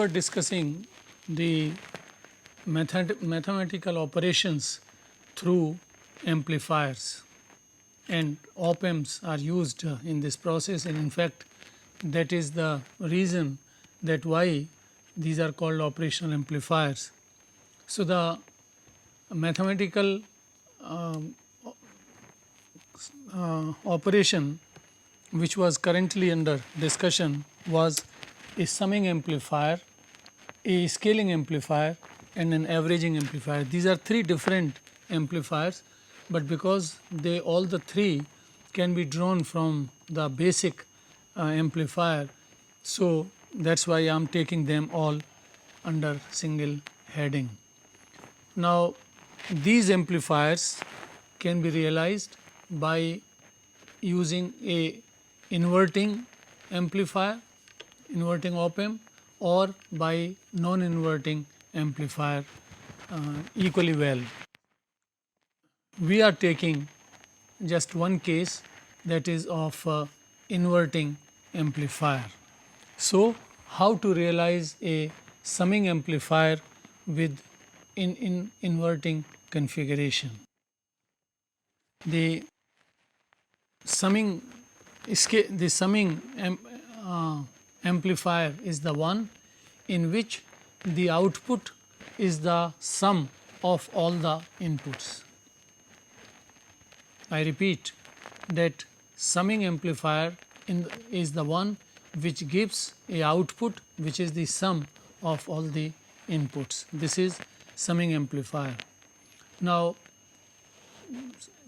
were discussing the mathematical operations through amplifiers, and op amps are used in this process, and in fact that is the reason that why these are called operational amplifiers. So, the mathematical operation which was currently under discussion was a summing amplifier, a scaling amplifier and an averaging amplifier. These are three different amplifiers, but because they all the three can be drawn from the basic amplifier. So, that is why I am taking them all under single heading. Now, these amplifiers can be realized by using a inverting amplifier, inverting op amp, or by non-inverting amplifier equally well. We are taking just one case, that is of inverting amplifier. So, how to realize a summing amplifier with inverting configuration? The summing amplifier is the one in which the output is the sum of all the inputs. I repeat that summing amplifier is the one which gives a output which is the sum of all the inputs. This is summing amplifier. Now,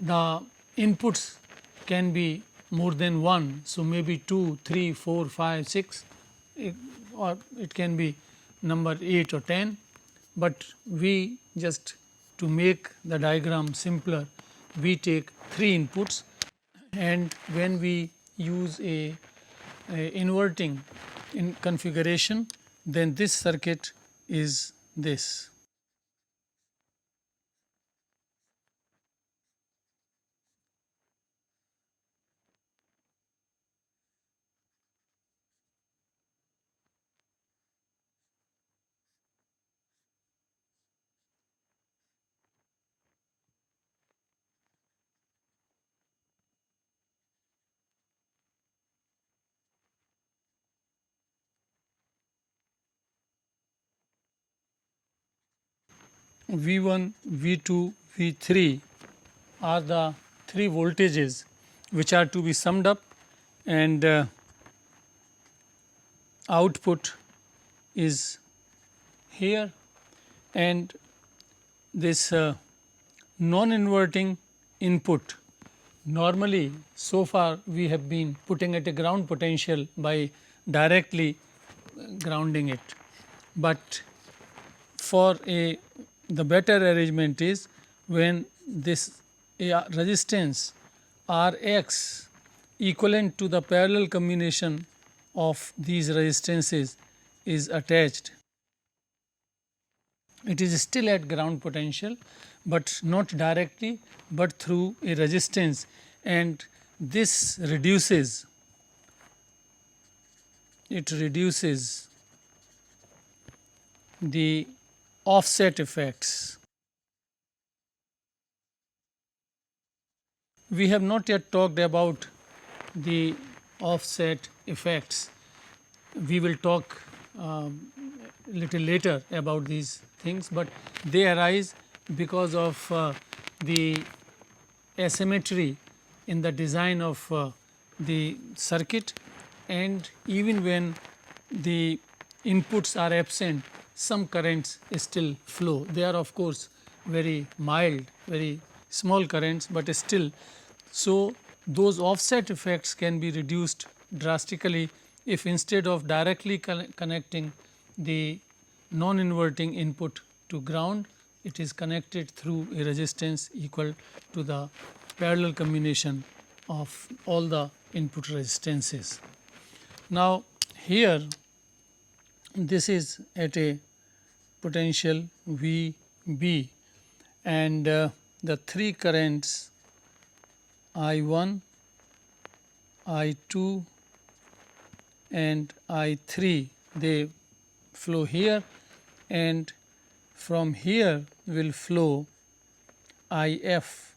the inputs can be more than one. So, maybe 2, 3, 4, 5, 6 or it can be number 8 or 10, but we just to make the diagram simpler, we take 3 inputs, and when we use a inverting in configuration, then this circuit is this. V1, V2, V3 are the 3 voltages which are to be summed up, and output is here, and this non-inverting input, normally so far we have been putting at a ground potential by directly grounding it, but for the better arrangement is when this resistance R x equivalent to the parallel combination of these resistances is attached. It is still at ground potential, but not directly, but through a resistance, and this reduces the offset effects. We have not yet talked about the offset effects. We will talk little later about these things, but they arise because of the asymmetry in the design of the circuit, and even when the inputs are absent, some currents still flow. They are of course very mild, very small currents, but still. So, those offset effects can be reduced drastically if instead of directly connecting the non-inverting input to ground, it is connected through a resistance equal to the parallel combination of all the input resistances. Now, here this is at a potential V b, and the 3 currents I1, I2 and I3, they flow here, and from here will flow IF.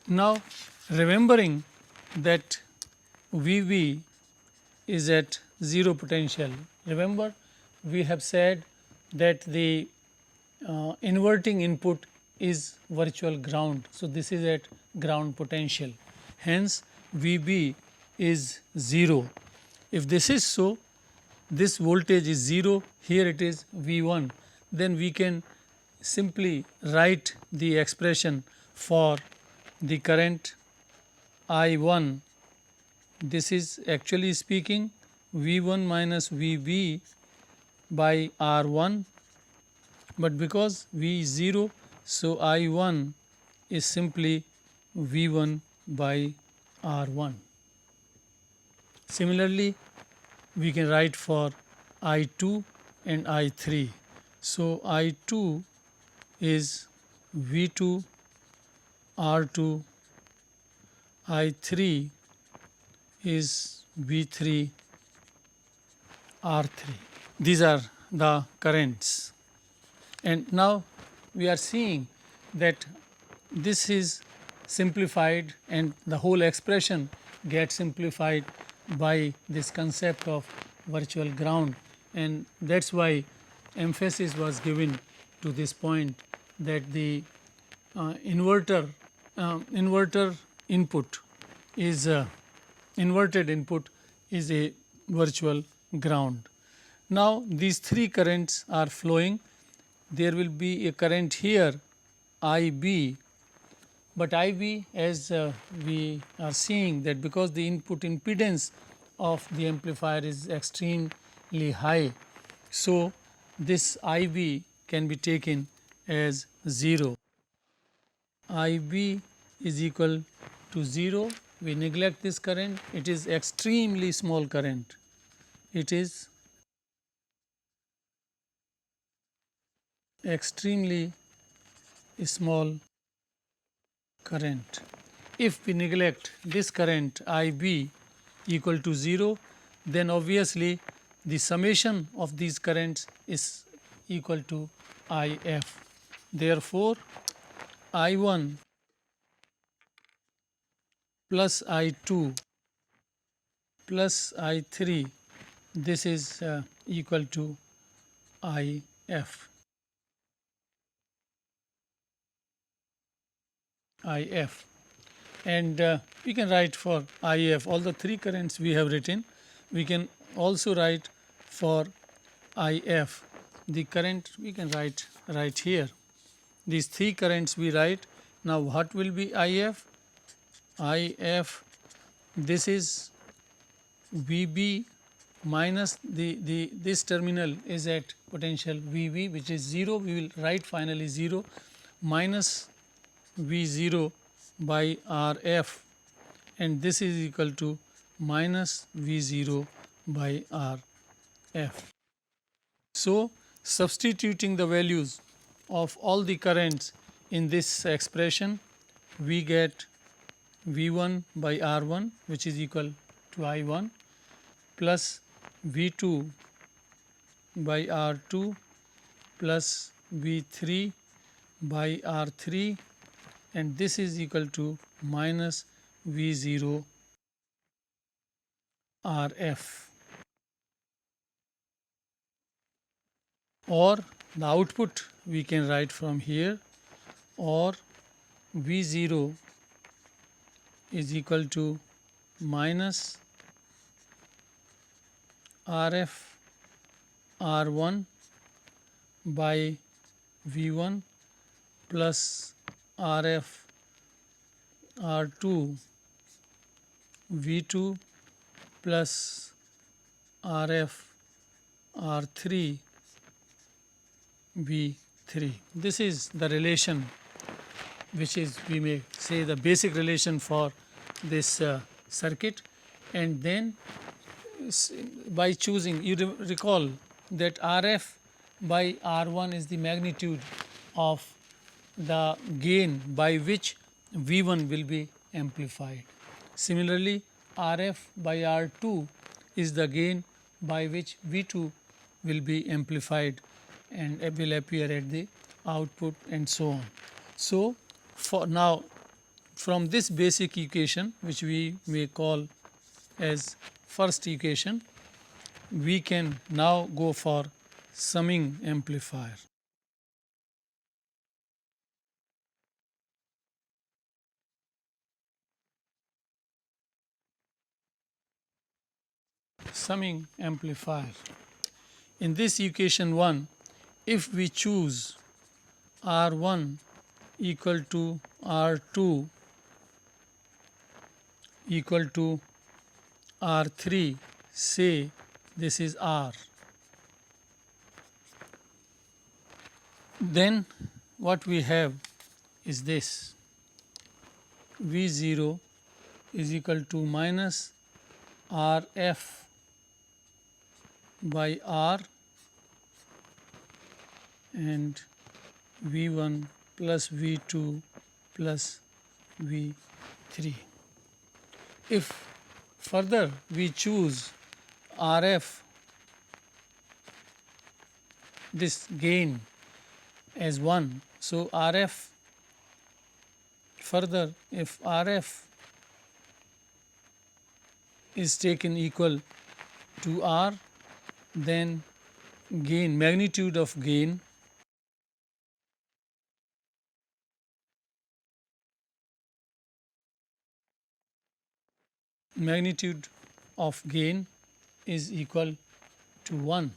Now, remembering that VV is at 0 potential, remember we have said that the inverting input is virtual ground. So, this is at ground potential, hence VB is 0. If this is so, this voltage is 0, here it is V1, then we can simply write the expression for the current I1. This is actually speaking V1 minus VB by R1, but because V is 0, so I1 is simply V1 by R1. Similarly, we can write for I2 and I3. So, I2 is V2 R2, I3 is V3 R3. These are the currents. And now we are seeing that this is simplified and the whole expression gets simplified by this concept of virtual ground, and that is why emphasis was given to this point that the inverter input is inverted input is a virtual ground. Now, these three currents are flowing. There will be a current here IB, but IB, as we are seeing that because the input impedance of the amplifier is extremely high, so this IB can be taken as 0. IB is equal to 0. We neglect this current, it is extremely small current. It is extremely small current. If we neglect this current IB equal to 0, then obviously the summation of these currents is equal to IF. Therefore, I1 plus I2 plus I3, this is equal to IF. IF, and we can write for IF all the three currents we have written. We can also write for IF the current we can write right here. These three currents we write. Now, what will be IF? IF, this is VB minus this terminal is at potential VB, which is 0. We will write finally 0 minus V0 by RF, and this is equal to minus V0 by RF. So, substituting the values of all the currents in this expression, we get V1 by R1, which is equal to I1, plus V2 by R2 plus V3 by R3, and this is equal to minus V0 RF, or the output we can write from here, or V0 is equal to minus RF R1 by V1 plus RF R2 V2 plus RF R3 V3. This is the relation which is, we may say, the basic relation for this circuit, and then by choosing, you recall that RF by R1 is the magnitude of the gain by which V1 will be amplified. Similarly, RF by R2 is the gain by which V2 will be amplified and it will appear at the output and so on. So, for now from this basic equation which we may call as first equation, we can now go for summing amplifier. Summing amplifier. In this equation 1, if we choose R1 equal to R2 equal to R3, say this is R, then what we have is this: V0 is equal to minus Rf by R and V1 plus V2 plus V3. If further we choose Rf, this gain as 1, so Rf, further if Rf is taken equal to R, then gain, magnitude of gain is equal to 1,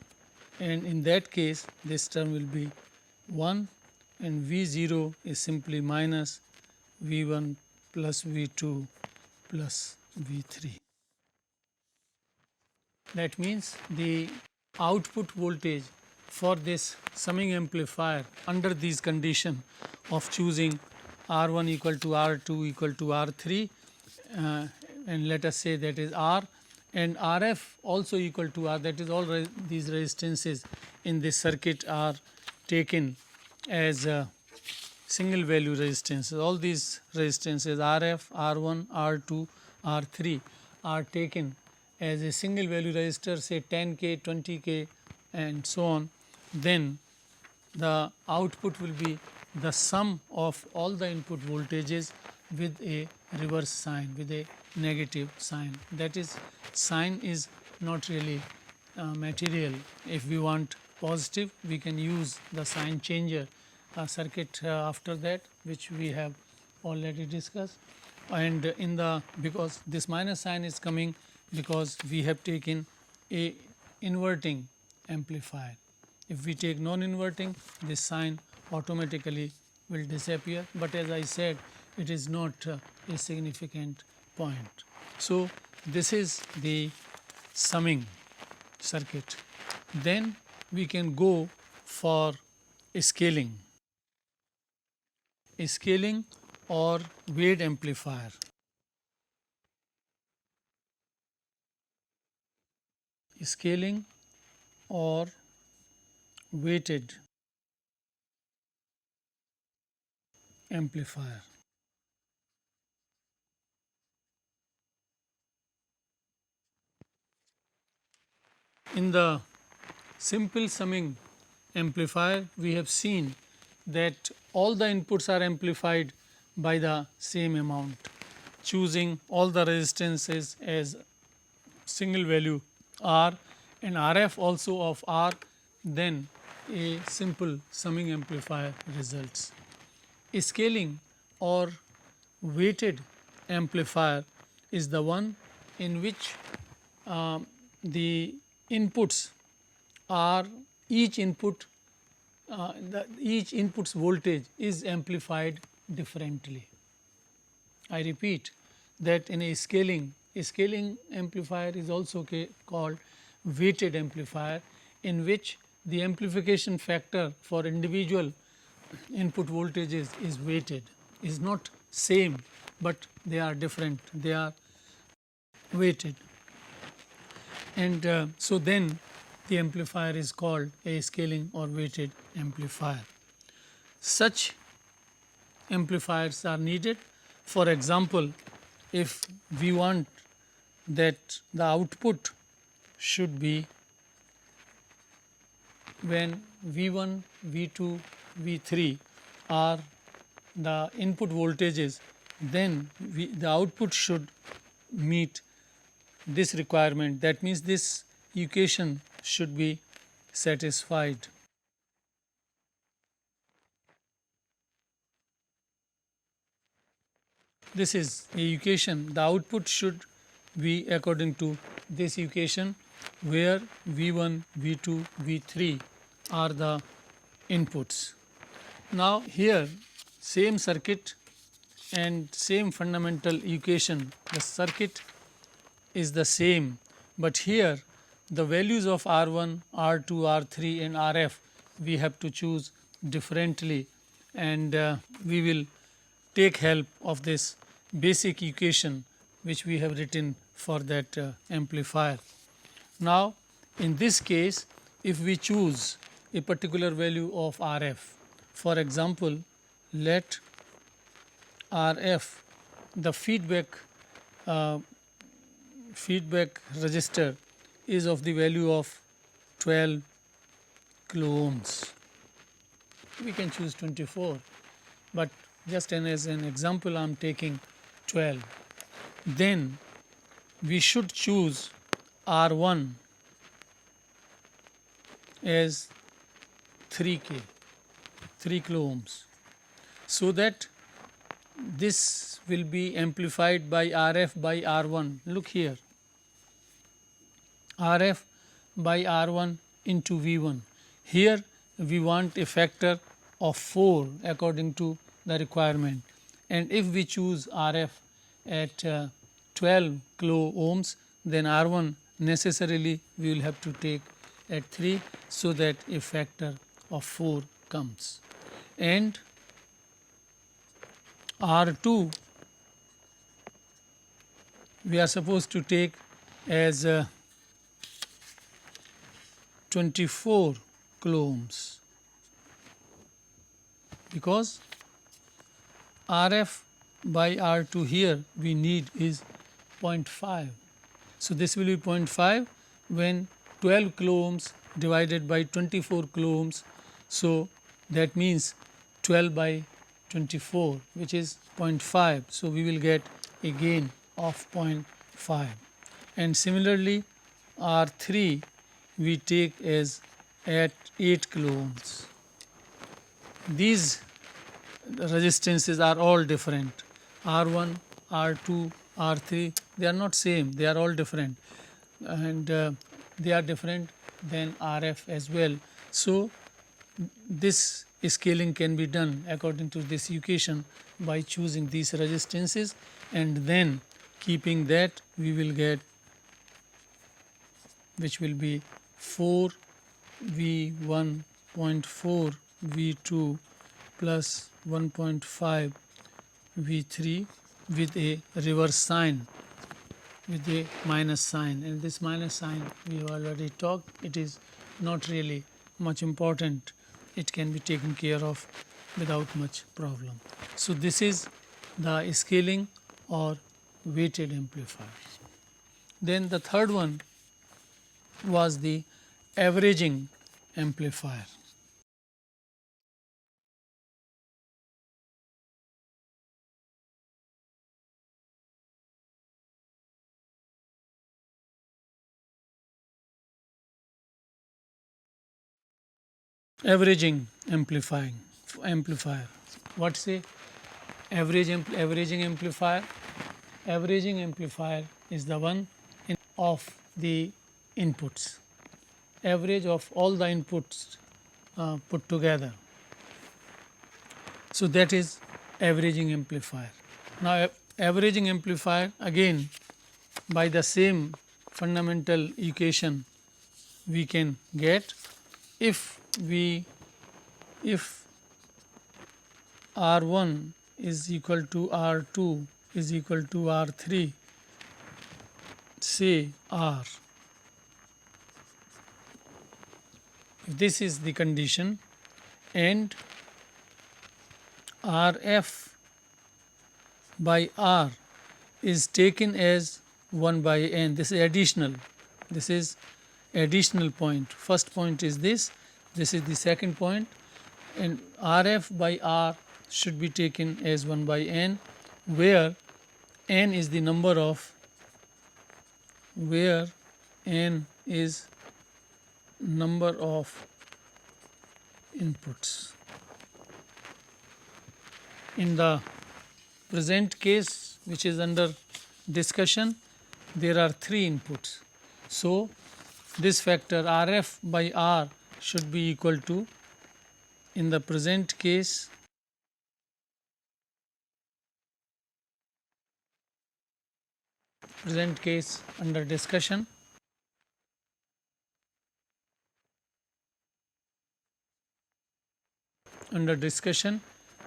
and in that case this term will be 1 and V0 is simply minus V1 plus V2 plus V3. That means the output voltage for this summing amplifier under these condition of choosing R1 equal to R2 equal to R3 and let us say that is R, and Rf also equal to R, that is all these resistances in this circuit are taken as single value resistances. All these resistances Rf, R1, R2, R3 are taken as a single value resistor, say 10K, 20K and so on. Then the output will be the sum of all the input voltages with a reverse sign, with a negative sign. That is, sign is not really material. If we want positive, we can use the sign changer circuit after that, which we have already discussed. And in the, because this minus sign is coming because we have taken a inverting amplifier. If we take non-inverting, this sign automatically will disappear, but as I said, it is not a significant point. So, this is the summing circuit. Then we can go for a scaling or weight amplifier. Scaling or weighted amplifier. In the simple summing amplifier, we have seen that all the inputs are amplified by the same amount, choosing all the resistances as single value R and Rf also of R, then a simple summing amplifier results. A scaling or weighted amplifier is the one in which the inputs are each input's voltage is amplified differently. I repeat that in a scaling amplifier is also called weighted amplifier, in which the amplification factor for individual input voltages is weighted, is not same, but they are different, they are weighted. And so then the amplifier is called a scaling or weighted amplifier. Such amplifiers are needed. For example, if we want that the output should be when V1, V2, V3 are the input voltages, then the output should meet this requirement. That means this equation should be satisfied. This is a equation. The output should be according to this equation, where V1, V2, V3 are the inputs. Now here same circuit and same fundamental equation, the circuit is the same, but here the values of R1, R2, R3 and RF we have to choose differently, and we will take help of this basic equation which we have written for that amplifier. Now in this case, if we choose a particular value of RF, for example, let RF, the feedback resistor is of the value of 12 kilo ohms. We can choose 24, but just as an example I am taking 12. Then we should choose R1 as 3 kilo ohms, so that this will be amplified by RF by R1. Look here, RF by R1 into V1. Here we want a factor of 4 according to the requirement, and if we choose RF at 12 kilo ohms, then R1 necessarily we will have to take at 3, so that a factor of 4 comes, and R2 we are supposed to take as 24 kilo ohms, because RF by R2 here we need is 0.5. So this will be 0.5 when 12 kilo ohms divided by 24 kilo ohms. So that means 12 by 24, which is 0.5. So we will get a gain of 0.5. And similarly R3 we take as at 8 kilo ohms. These resistances are all different. R1, R2, R3, they are not same, they are all different, and they are different than RF as well. So this scaling can be done according to this equation by choosing these resistances, and then keeping that we will get, which will be 4 V1.4 V2 plus 1.5 V3 with a reverse sign, with a minus sign, and this minus sign we have already talked, it is not really much important, it can be taken care of without much problem. So this is the scaling or weighted amplifier. Then the third one was the averaging amplifier. Averaging amplifier. What's a averaging amplifier? Averaging amplifier is the one of the inputs, average of all the inputs put together. So that is averaging amplifier. Now averaging amplifier, again by the same fundamental equation we can get, if R1 is equal to R2 is equal to R3, say R. If this is the condition, and RF by R is taken as 1 by n, this is additional point. First point is this, This is the second point, and Rf by R should be taken as 1 by n, where n is the number of inputs. In the present case, which is under discussion, there are 3 inputs. So, this factor Rf by R should be equal to, in the present case, under discussion,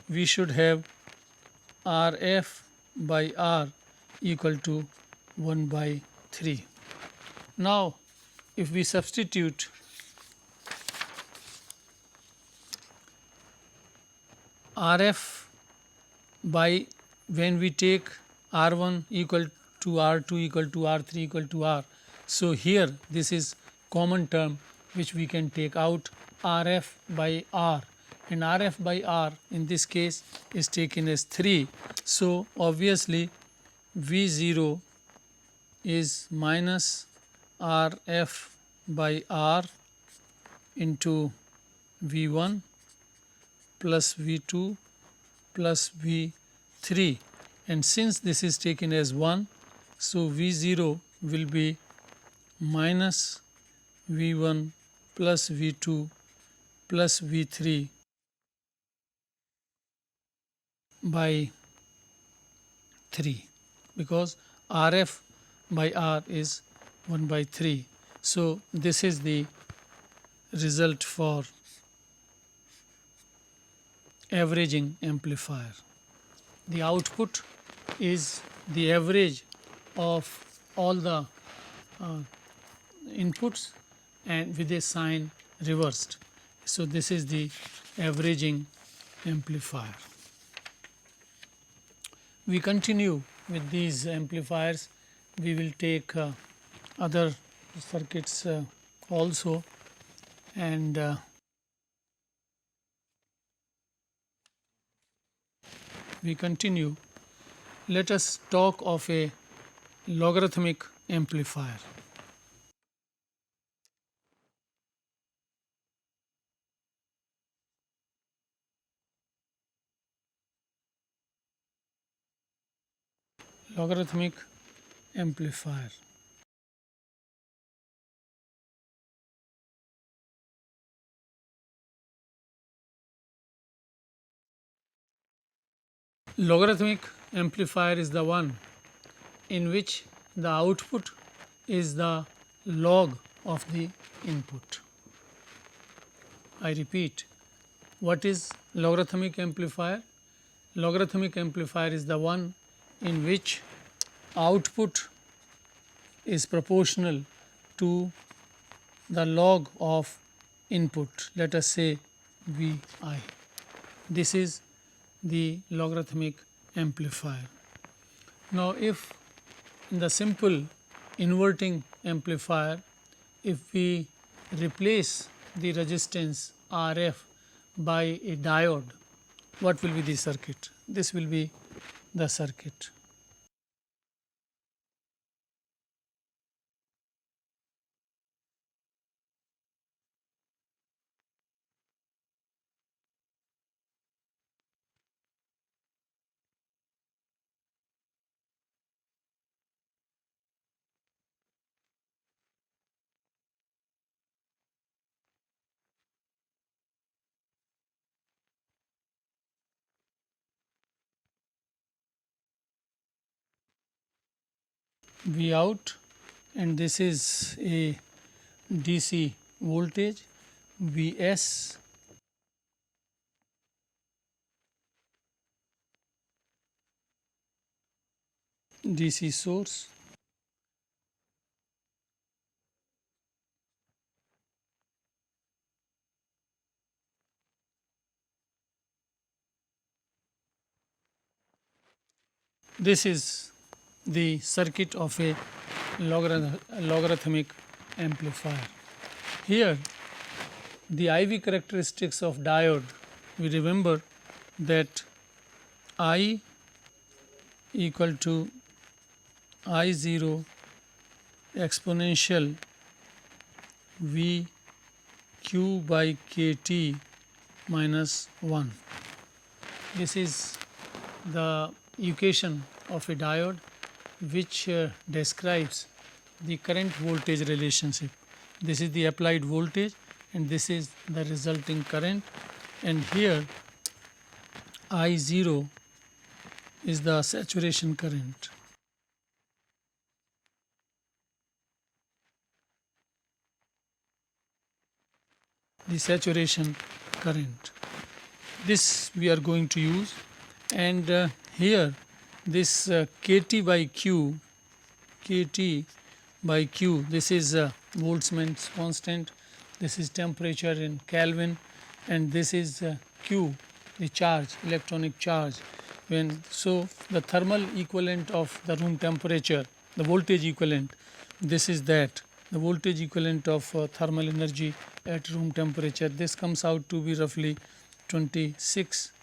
we should have Rf by R equal to 1 by 3. Now, if we substitute Rf by, when we take R1 equal to R2 equal to R3 equal to R, so here this is common term which we can take out, Rf by R, and Rf by R in this case is taken as 3. So, obviously V0 is minus Rf by R into V1 plus V2 plus V3, and since this is taken as 1, so V0 will be minus V1 plus V2 plus V3 by 3, because Rf by R is 1 by 3. So, this is the result for averaging amplifier. The output is the average of all the inputs and with a sign reversed. So, this is the averaging amplifier. We continue with these amplifiers. We will take other circuits also, and we continue. Let us talk of a logarithmic amplifier. Logarithmic amplifier. Logarithmic amplifier is the one in which the output is the log of the input. I repeat, what is logarithmic amplifier? Logarithmic amplifier is the one in which output is proportional to the log of input, let us say Vi. This is the logarithmic amplifier. Now, if in the simple inverting amplifier, if we replace the resistance Rf by a diode, what will be the circuit? This will be the circuit. V out, and this is a DC voltage, Vs, DC source, this is the circuit of a logarithmic amplifier. Here the IV characteristics of diode, we remember that I equal to I0 exponential V q by kt minus 1. This is the equation of a diode which describes the current voltage relationship. This is the applied voltage and this is the resulting current, and here I0 is the saturation current. The saturation current. This we are going to use, and here this kt by q, this is Boltzmann's constant, this is temperature in Kelvin, and this is q, the charge, electronic charge. So the thermal equivalent of the room temperature, the voltage equivalent, this is that, the voltage equivalent of thermal energy at room temperature. This comes out to be roughly 26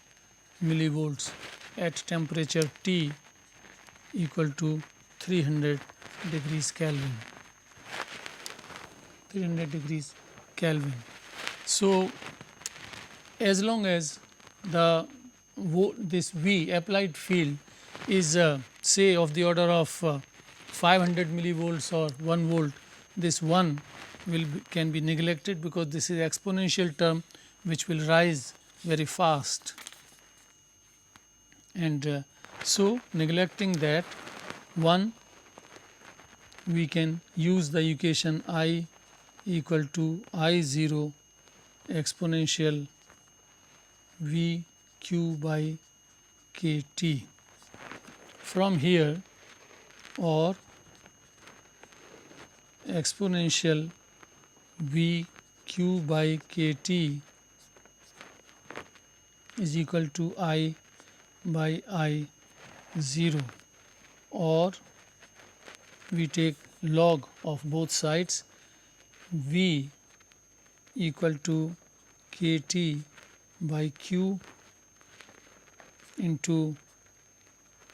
millivolts at temperature T equal to 300 degrees Kelvin. 300 degrees Kelvin. So as long as this V applied field is say of the order of 500 millivolts or 1 volt, this 1 can be neglected because this is exponential term which will rise very fast, and so neglecting that 1, we can use the equation I equal to I0 exponential V q by kt. From here, or exponential V q by kt is equal to I by I0, or we take log of both sides, V equal to kt by q into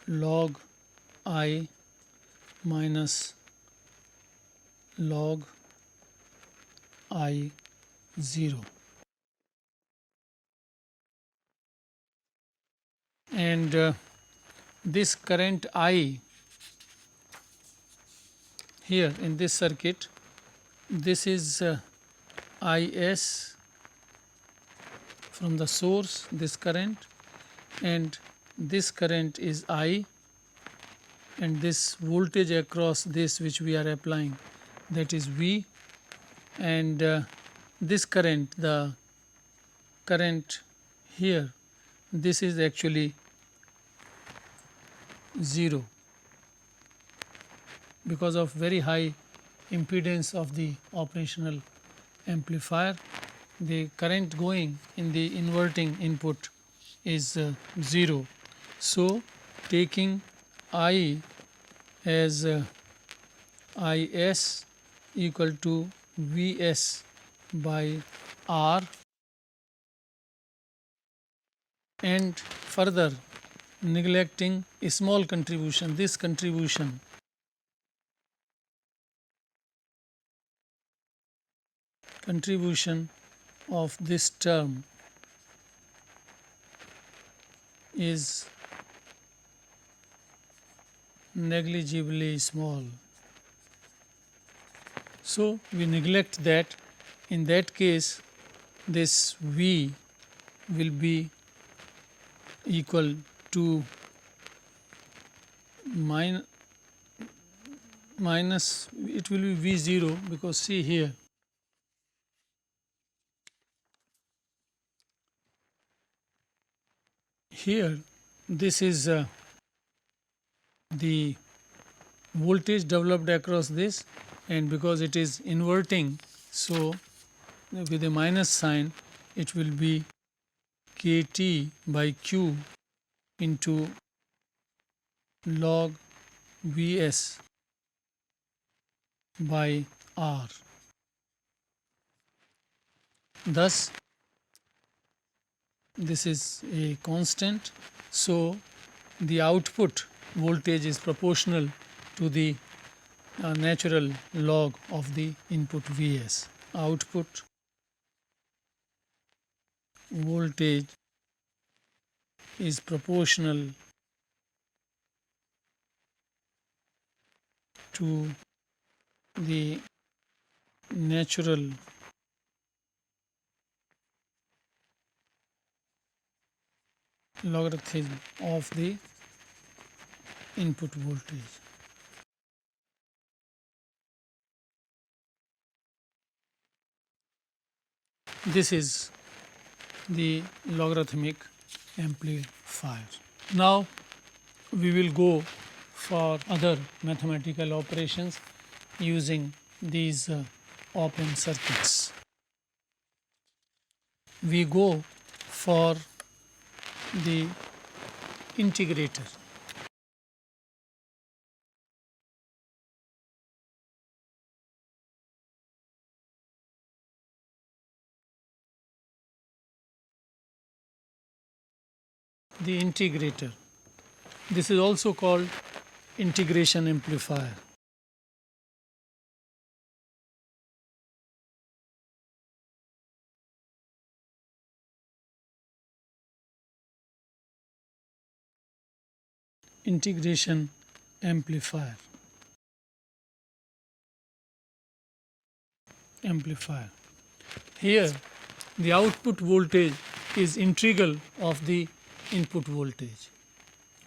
log I minus log I0. And this current I here in this circuit, this is Is from the source, this current, and this current is I, and this voltage across this which we are applying, that is V, and this current, the current here, this is actually 0 because of very high impedance of the operational amplifier. The current going in the inverting input is 0. So taking I as Is equal to Vs by R, and further neglecting a small contribution, this contribution of this term is negligibly small. So we neglect that. In that case, this V will be equal to minus, it will be V0, because see here, this is the voltage developed across this, and because it is inverting, so with a minus sign it will be kt by q into log Vs by R. Thus, this is a constant. So, the output voltage is proportional to the natural log of the input Vs. Output voltage is proportional to the natural logarithm of the input voltage. This is the logarithmic amplifier. Now we will go for other mathematical operations using these op-amp circuits. We go for the integrator. The integrator. This is also called integration amplifier. Integration amplifier. Here the output voltage is integral of the input voltage.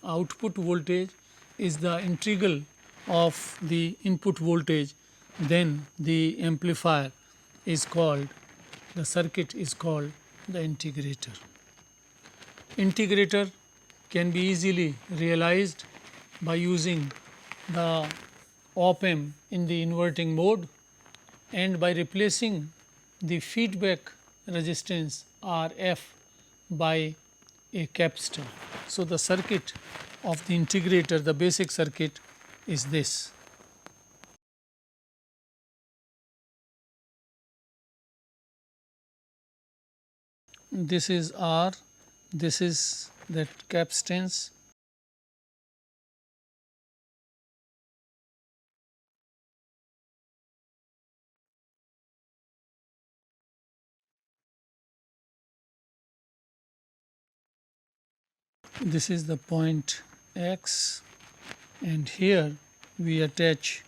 Output voltage is the integral of the input voltage, then the amplifier is called, the circuit is called the integrator. Integrator can be easily realized by using the op-amp in the inverting mode and by replacing the feedback resistance Rf by a capacitor. So, the circuit of the integrator, the basic circuit is this. This is R, this is that capacitance, this is the point X, and here we attach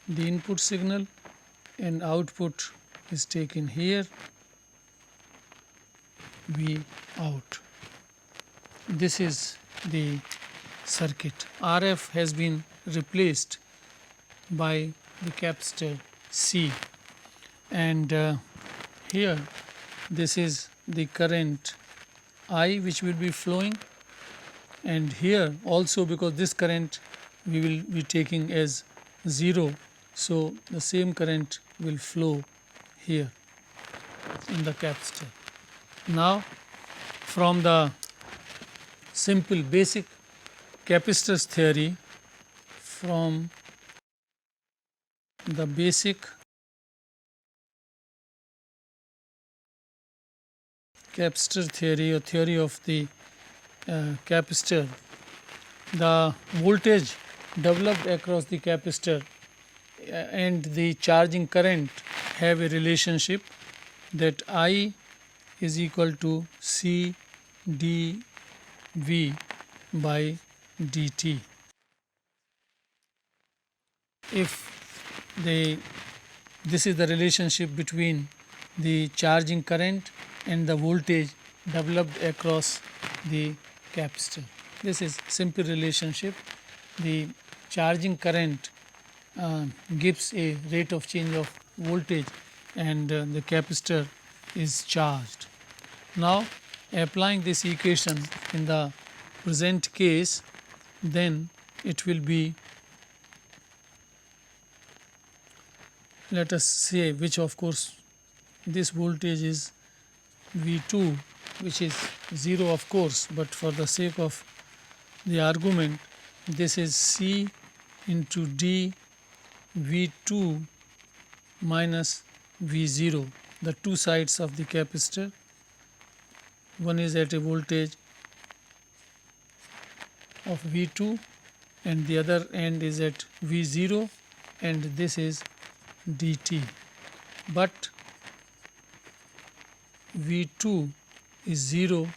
the input signal and output is taken here, V out. This is the circuit. Rf has been replaced by the capacitor C, and here this is the current I which will be flowing, and here also because this current we will be taking as 0. So, the same current will flow here in the capacitor. Now, from the simple basic capacitors theory, from the basic capacitor theory or theory of the capacitor, the voltage developed across the capacitor and the charging current have a relationship that I is equal to C dV by dt. If this is the relationship between the charging current and the voltage developed across the capacitor. This is simple relationship. The charging current gives a rate of change of voltage and the capacitor is charged. Now, applying this equation in the present case, then it will be, let us say, which of course this voltage is V2, which is 0 of course, but for the sake of the argument this is C into D V2 minus V0. the two sides of the capacitor. One is at a voltage of V2 and the other end is at V0, and this is dt. But V2 is 0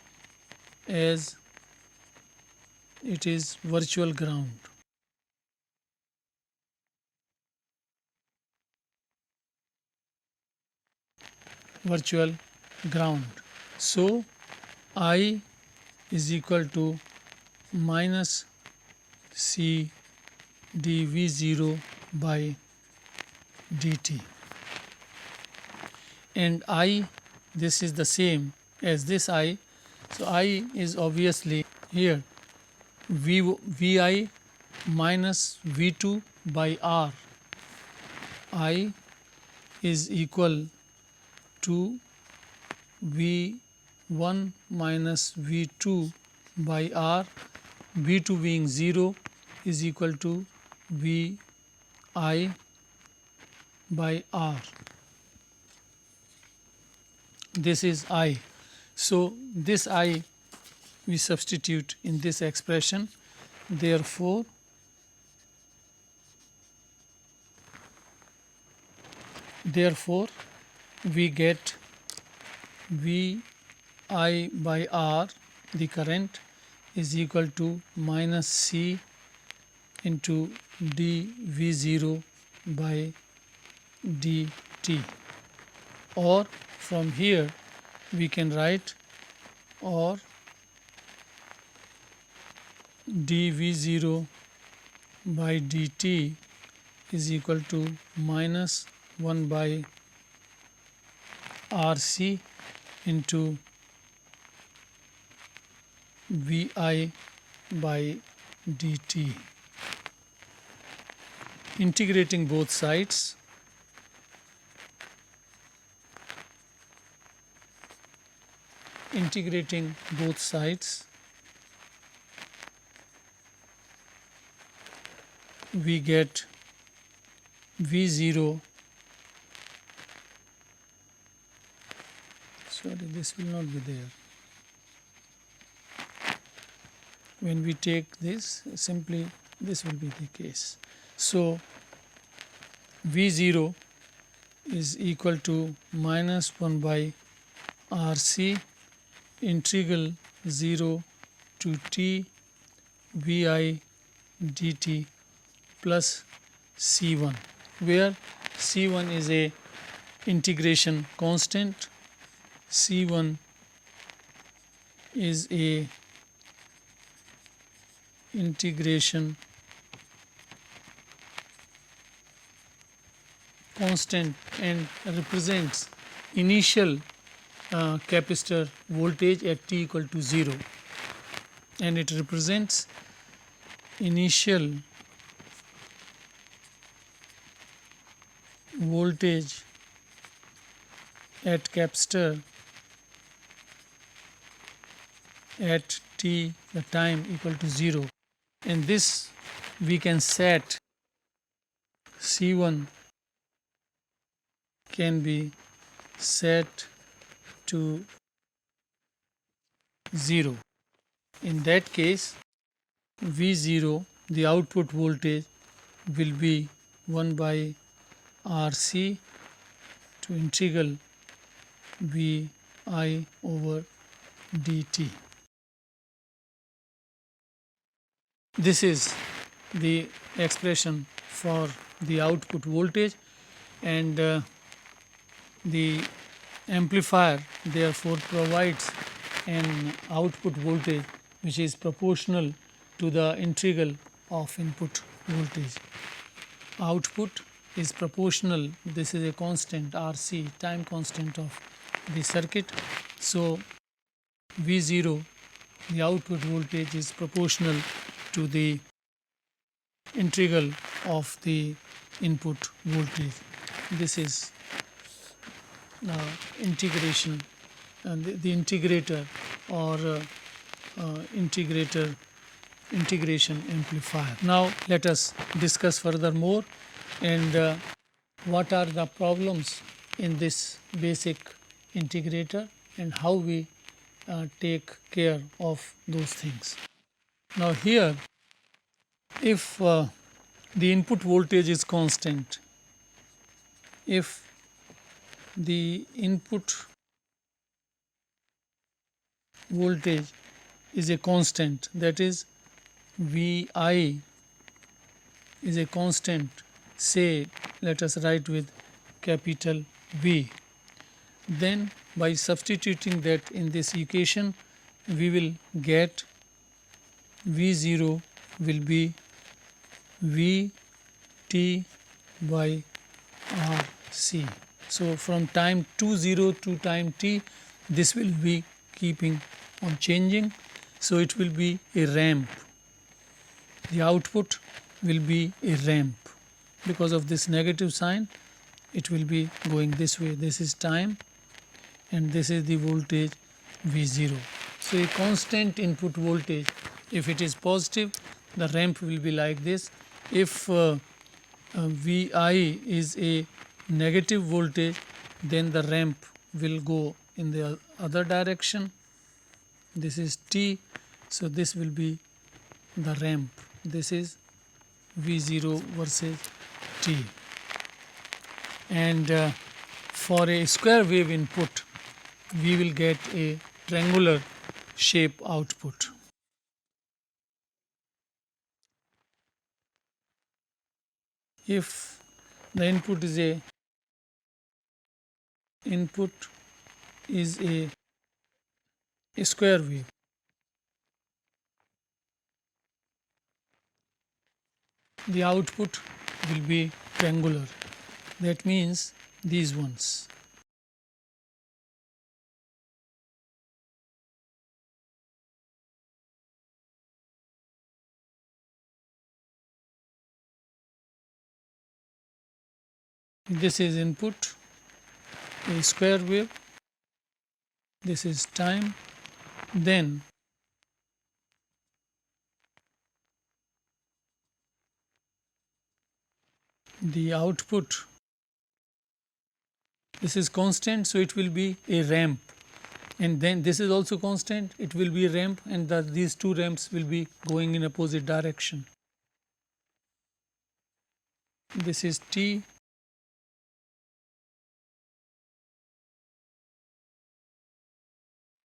as it is virtual ground. Virtual ground. So I is equal to minus C dV0 by dt, and I, this is the same as this I. So I is obviously here Vi minus V2 by R. I is equal to V1 minus V2 by R, V2 being 0 is equal to Vi by R. This is I. So this I we substitute in this expression. Therefore, we get Vi by R, the current, is equal to minus C into dV0 by dt. Or from here we can write, or dV0 by dt is equal to minus 1 by RC into Vi by dt. Integrating both sides, we get V0, sorry, this will not be there. When we take this, simply this will be the case. So V0 is equal to minus 1 by RC integral 0 to T Vi dt plus C1, where C1 is a integration constant. C1 is a integration constant and represents initial capacitor voltage at t equal to 0, and it represents initial voltage at capacitor at t, the time equal to 0, and this we can set C1 can be set to 0. In that case, V0, the output voltage, will be 1 by RC to integral Vi over dt. This is the expression for the output voltage, and the amplifier therefore provides an output voltage which is proportional to the integral of input voltage. Output is proportional, this is a constant RC, time constant of the circuit. So V0, the output voltage, is proportional to the integral of the input voltage. This is integration, and the integrator or integration amplifier. Now let us discuss furthermore, and what are the problems in this basic integrator and how we take care of those things. Now, here if the input voltage is constant, if the input voltage is a constant, that is V I is a constant, say let us write with capital V, then by substituting that in this equation we will get V0 will be V T by R C. So, from time 0 to time t, this will be keeping on changing. So, it will be a ramp. The output will be a ramp. Because of this negative sign, it will be going this way. This is time and this is the voltage V0. So, a constant input voltage, if it is positive, the ramp will be like this. If Vi is a negative voltage, then the ramp will go in the other direction. This is T, so this will be the ramp. This is V0 versus T. And for a square wave input, we will get a triangular shape output. If the input is a square wave, the output will be triangular. That means these ones. This is input, a square wave, this is time, then the output, this is constant, so it will be a ramp, and then this is also constant, it will be a ramp, and these two ramps will be going in opposite direction. This is T,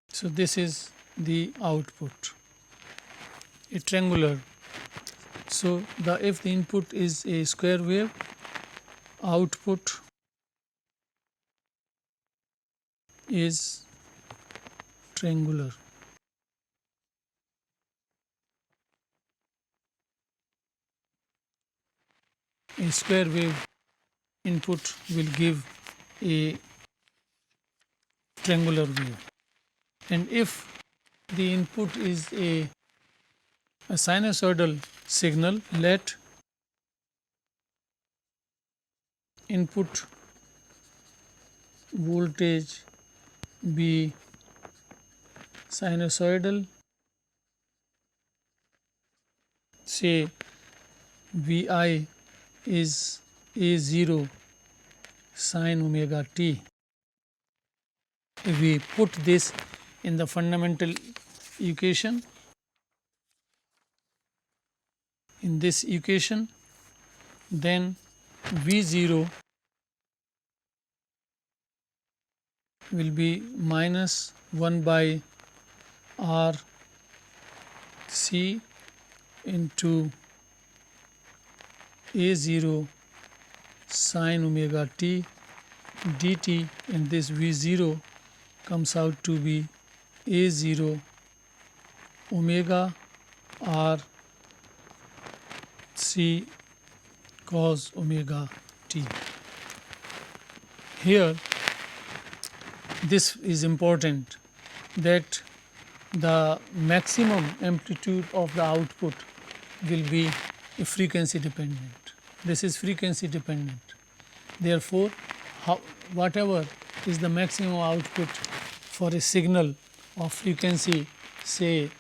so this is the output, a triangular. So, if the input is a square wave, output is triangular. A square wave input will give a triangular wave. And if the input is a sinusoidal signal, let input voltage be sinusoidal, say Vi is A0 sin omega t. If we put this in the fundamental equation, in this equation, then V0 will be minus 1 by R C into A0 sin omega t dt, and this V0 comes out to be A0 omega R C cos omega t. Here this is important, that the maximum amplitude of the output will be frequency dependent. This is frequency dependent. Therefore, whatever is the maximum output for a signal of frequency, say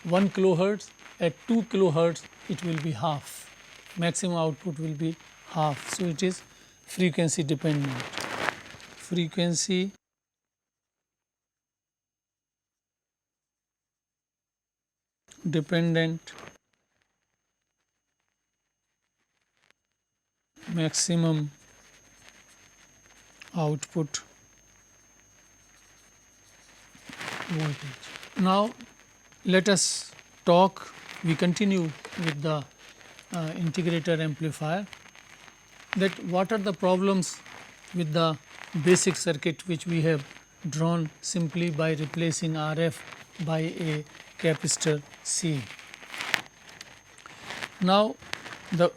1 kilohertz, at 2 kilohertz it will be half, maximum output will be half. So, it is frequency dependent. frequency dependent maximum output voltage. Now let us talk, we continue with the integrator amplifier, that what are the problems with the basic circuit which we have drawn simply by replacing RF by a capacitor C. Now there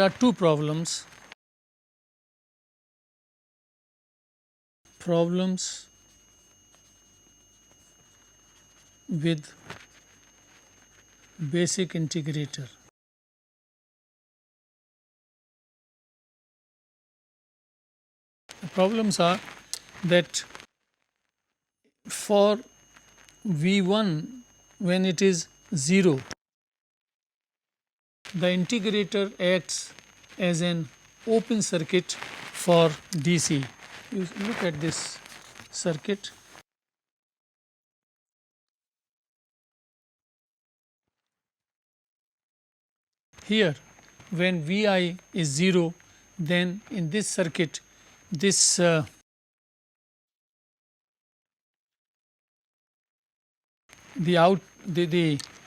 are two problems with basic integrator. The problems are that for V1 when it is 0, the integrator acts as an open circuit for DC. You look at this circuit. Here when Vi is 0, then in this circuit this the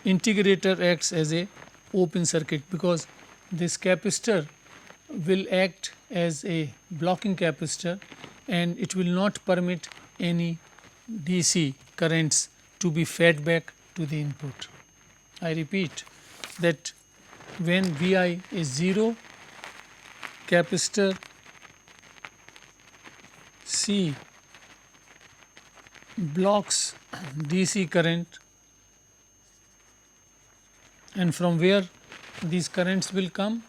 integrator acts as a open circuit, because this capacitor will act as a blocking capacitor and it will not permit any DC currents to be fed back to the input. I repeat that when Vi is 0, capacitor C blocks DC current, and from where these currents will come?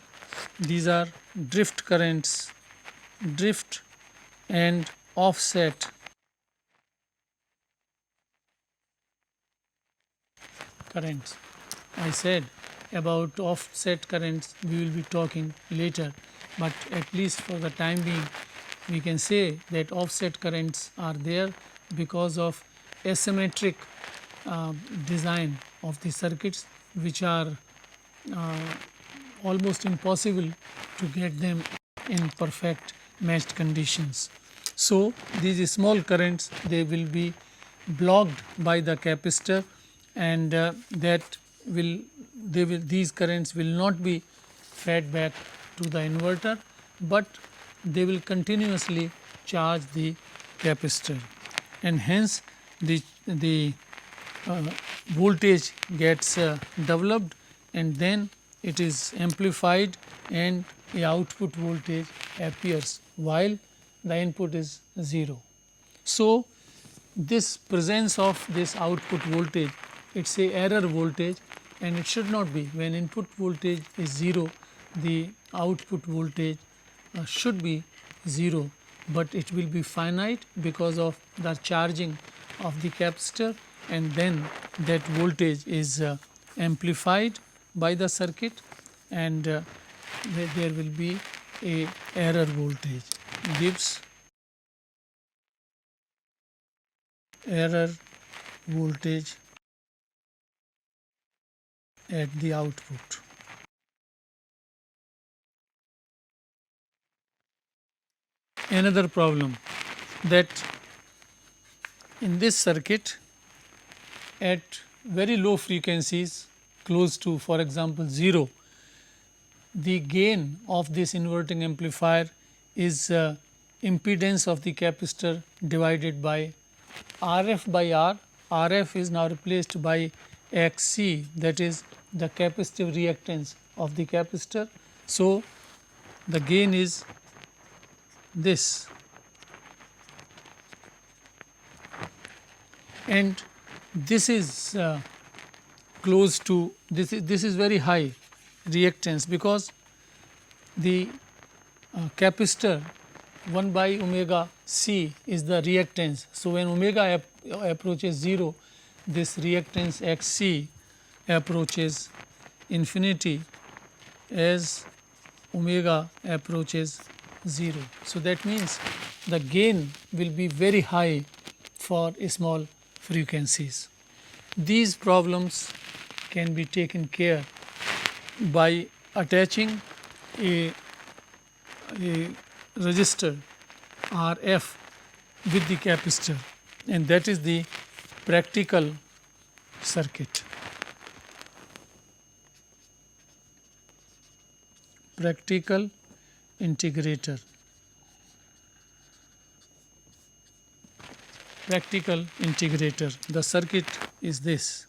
These are drift currents, drift and offset currents. I said about offset currents we will be talking later, but at least for the time being we can say that offset currents are there because of asymmetric design of the circuits, which are almost impossible to get them in perfect matched conditions. So these small currents, they will be blocked by the capacitor, and these currents will not be fed back to the inverter, but they will continuously charge the capacitor, and hence the voltage gets developed, and then it is amplified and a output voltage appears while the input is 0. So this presence of this output voltage, it is a error voltage, and it should not be. When input voltage is 0, the output voltage should be 0, but it will be finite because of the charging of the capacitor, and then that voltage is amplified by the circuit, and there will be a error voltage, gives error voltage at the output. Another problem, that in this circuit at very low frequencies close to, for example, 0, the gain of this inverting amplifier is impedance of the capacitor divided by RF by R. RF is now replaced by Xc, that is the capacitive reactance of the capacitor. So the gain is this, and this is close to this is very high reactance, because the capacitor 1 by omega C is the reactance. So when omega approaches 0, this reactance Xc approaches infinity as omega approaches 0. So, that means the gain will be very high for small frequencies. These problems can be taken care by attaching a resistor RF with the capacitor, and that is the practical circuit. Practical integrator. Practical integrator. The circuit is this.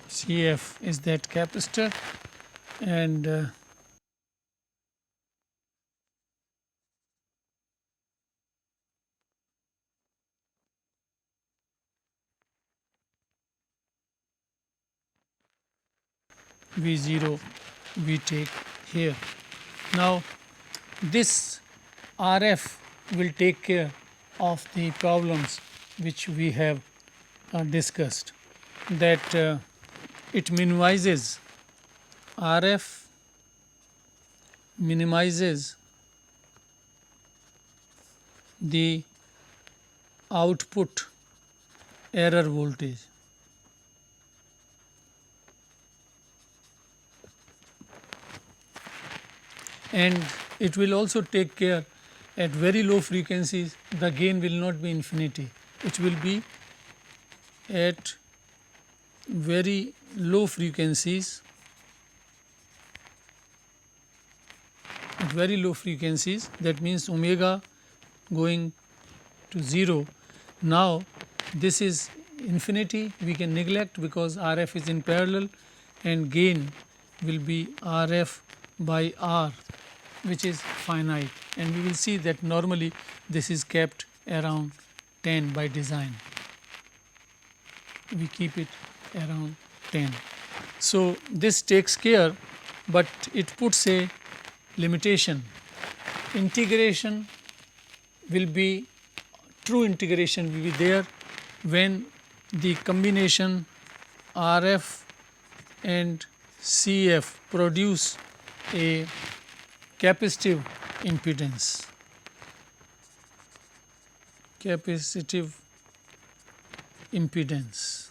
CF is that capacitor, and V0 we take here. Now, this RF will take care of the problems which we have discussed, that it minimizes RF minimizes the output error voltage. And it will also take care at very low frequencies the gain will not be infinity, it will be at very low frequencies, that means omega going to 0. Now, this is infinity we can neglect because RF is in parallel, and gain will be RF by R, which is finite, and we will see that normally this is kept around 10 by design. We keep it around 10. So, this takes care, but it puts a limitation. Integration will be, true integration will be there when the combination RF and CF produce a capacitive impedance. Capacitive impedance.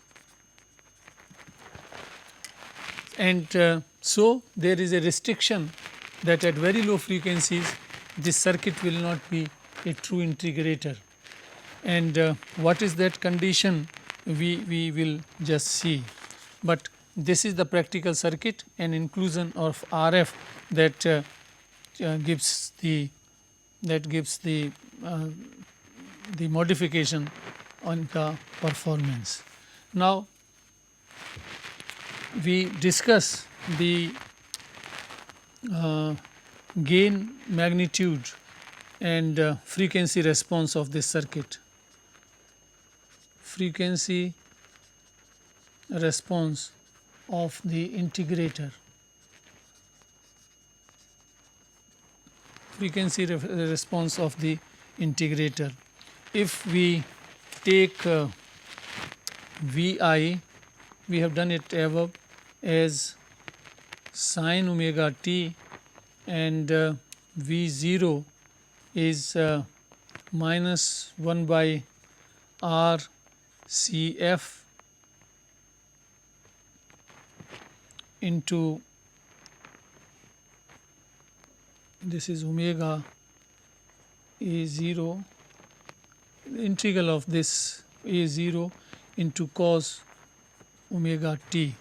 And so, there is a restriction that at very low frequencies this circuit will not be a true integrator. And what is that condition we will just see. But this is the practical circuit, and inclusion of RF that gives the modification on the performance. Now, we discuss the gain, magnitude and frequency response of this circuit. Frequency response of the integrator. Frequency response of the integrator. If we take Vi, we have done it above as sin omega t, and V0 is minus 1 by R CF into, this is omega A0, integral of this A0 into cos omega t.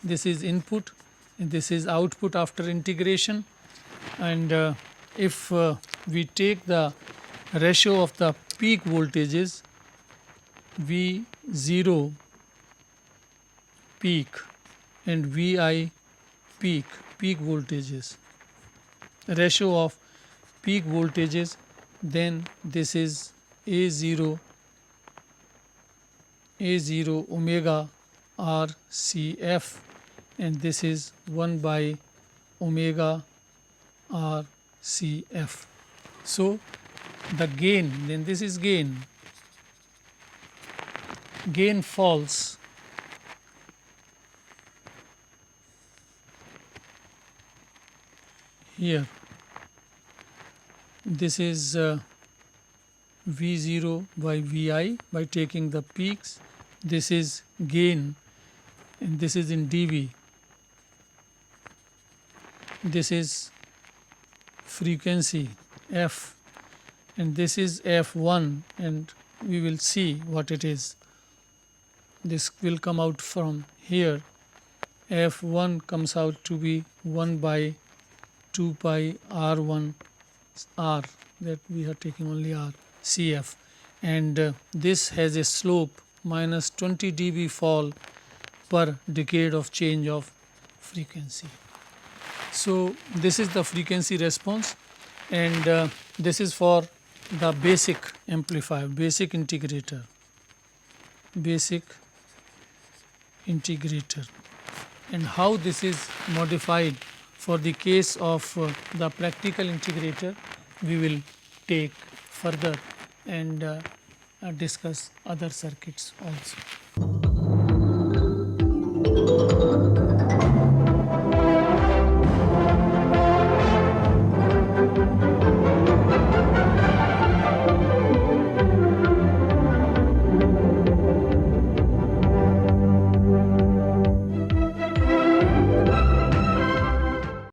This is input and this is output after integration, and if we take the ratio of the peak voltages V0 peak and Vi peak voltages, ratio of peak voltages, then this is A0 omega RCF, and this is 1 by omega RCF. So the gain, then this is gain falls here. This is V0 by Vi by taking the peaks. This is gain, and this is in dB. This is frequency F, and this is F1, and we will see what it is. This will come out from here. F1 comes out to be 1 by 2 pi R1 R, that we are taking only R, CF, and this has a slope minus 20 dB fall per decade of change of frequency. So this is the frequency response, and this is for the basic amplifier, basic integrator, and how this is modified for the case of the practical integrator. We will take further and discuss other circuits also.